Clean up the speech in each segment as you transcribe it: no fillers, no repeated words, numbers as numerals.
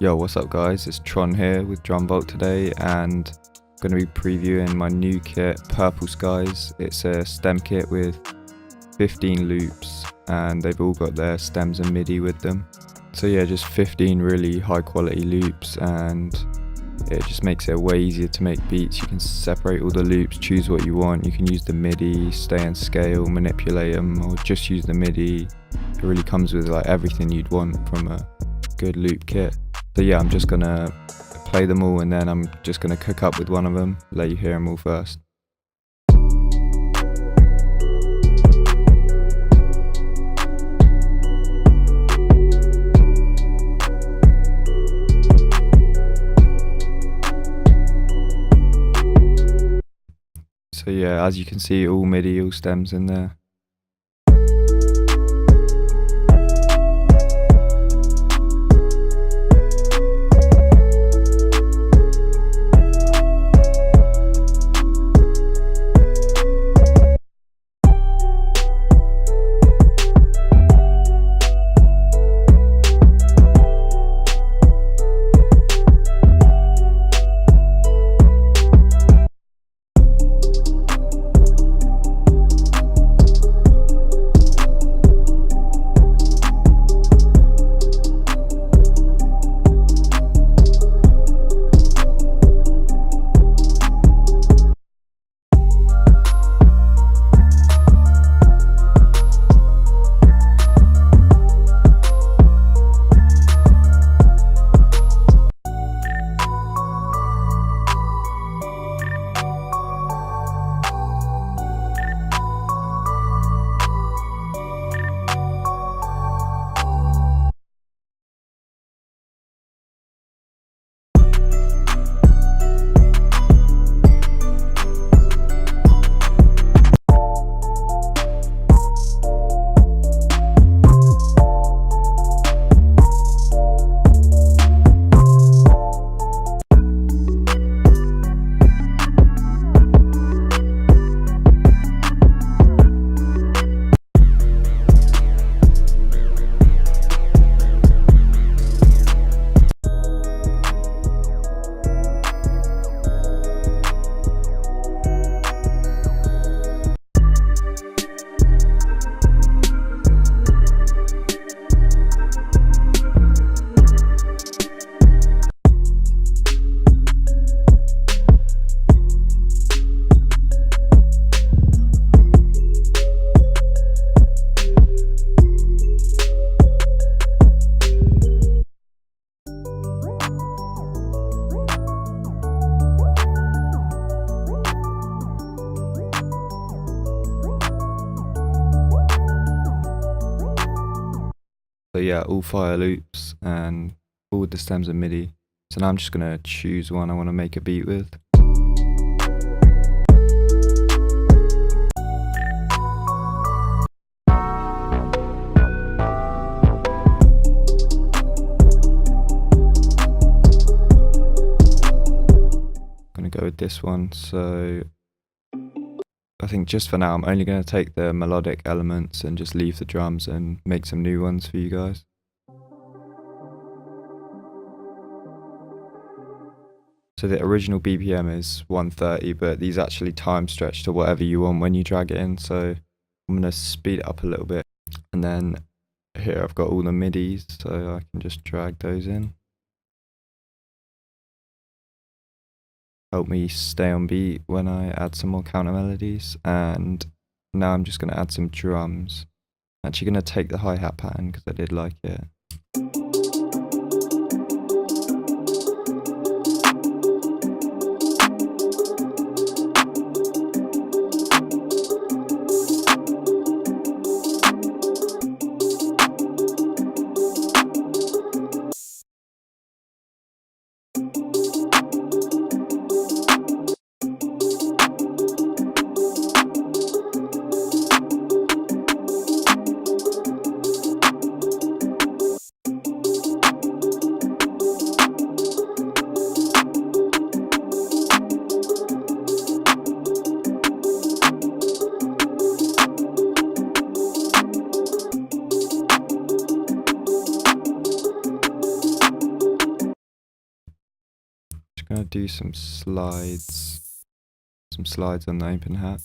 Yo, what's up guys? It's Tron here with DrumVault today, and I'm going to be previewing my new kit, Purple Skies. It's a stem kit with 15 loops and they've all got their stems and MIDI with them. So yeah, just 15 really high quality loops, and it just makes it way easier to make beats. You can separate all the loops, choose what you want. You can use the MIDI, stay and scale, manipulate them, or just use the MIDI. It really comes with like everything you'd want from a good loop kit. So yeah, I'm just gonna play them all and then I'm just gonna cook up with one of them, let you hear them all first. So yeah, as you can see, all MIDI, all stems in there. So yeah, all fire loops and all the stems and MIDI. So now I'm just gonna choose one I want to make a beat with. Gonna go with this one. So I think just for now I'm only going to take the melodic elements and just leave the drums and make some new ones for you guys. So the original BPM is 130, but these actually time stretch to whatever you want when you drag it in. So I'm going to speed it up a little bit, and then here I've got all the MIDIs, so I can just drag those in. Help me stay on beat when I add some more counter melodies. And now I'm just going to add some drums. I'm actually going to take the hi-hat pattern because I did like it. just gonna do some slides on the open hat.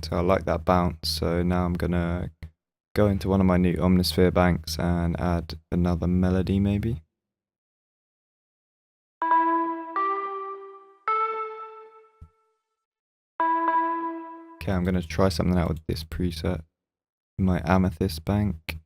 So I like that bounce, so now I'm gonna go into one of my new Omnisphere banks and add another melody maybe. Okay, I'm gonna try something out with this preset, my Amethyst bank.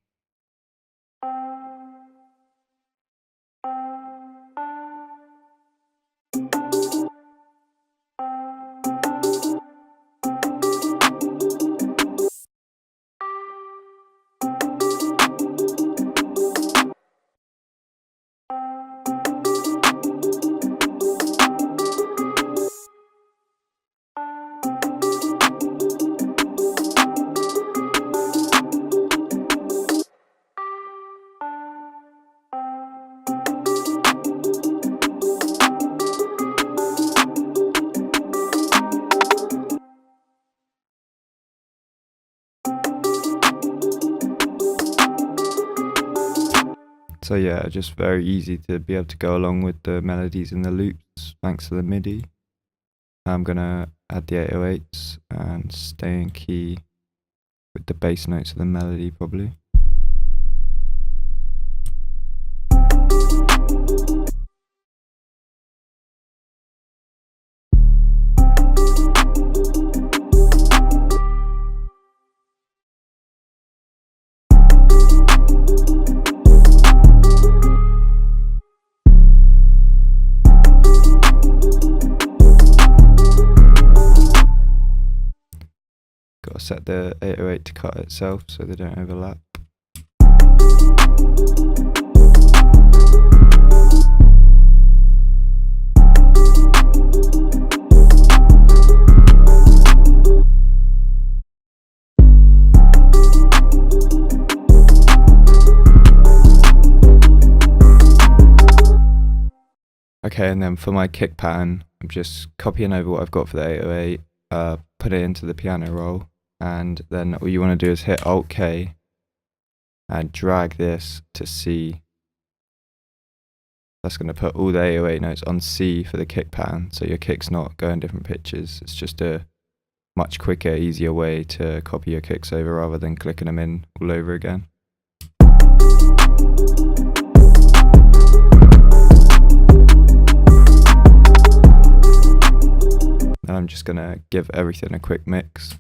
So yeah, just very easy to be able to go along with the melodies and the loops thanks to the MIDI. I'm gonna add the 808s and stay in key with the bass notes of the melody probably. Gotta set the 808 to cut itself so they don't overlap. Okay, and then for my kick pattern, I'm just copying over what I've got for the 808, put it into the piano roll, and then all you want to do is hit Alt K and drag this to C. That's going to put all the 808 notes on C for the kick pattern, so your kick's not going different pitches. It's just a much quicker, easier way to copy your kicks over rather than clicking them in all over again. Now I'm just going to give everything a quick mix.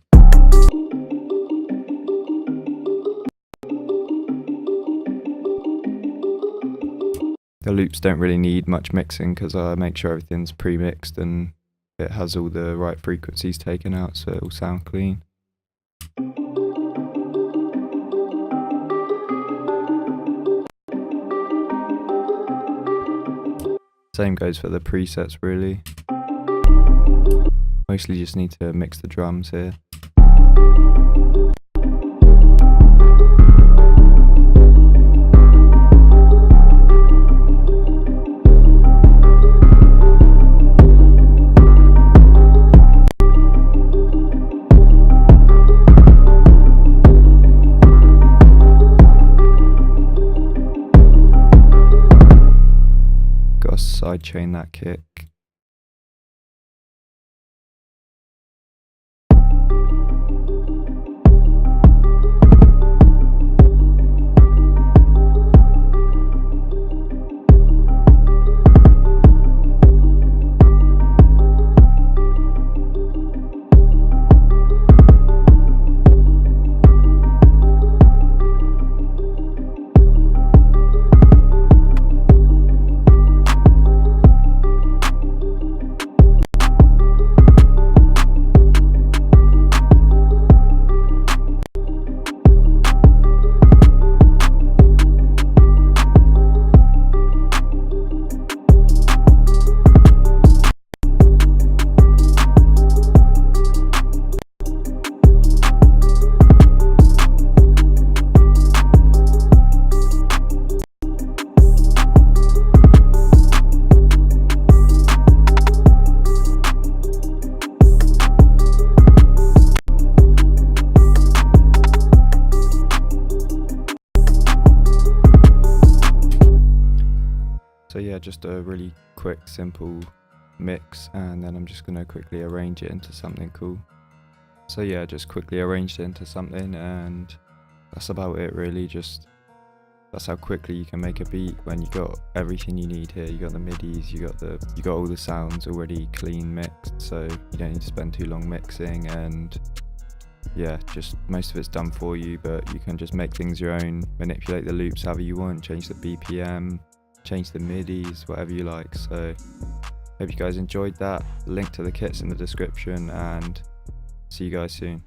The loops don't really need much mixing because I make sure everything's pre-mixed and it has all the right frequencies taken out so it will sound clean. Same goes for the presets really. Mostly just need to mix the drums here. Gotta sidechain that kick. yeah, just a really quick, simple mix, and then I'm just gonna quickly arrange it into something cool. So yeah, just quickly arranged it into something, and that's about it really. Just that's how quickly you can make a beat when you got everything you need here. You got the midis, you got all the sounds already clean mixed, so you don't need to spend too long mixing, and yeah, just most of it's done for you, but you can just make things your own, manipulate the loops however you want, change the BPM, change the midis, whatever you like. So hope you guys enjoyed that. Link to the kit's in the description, and see you guys soon.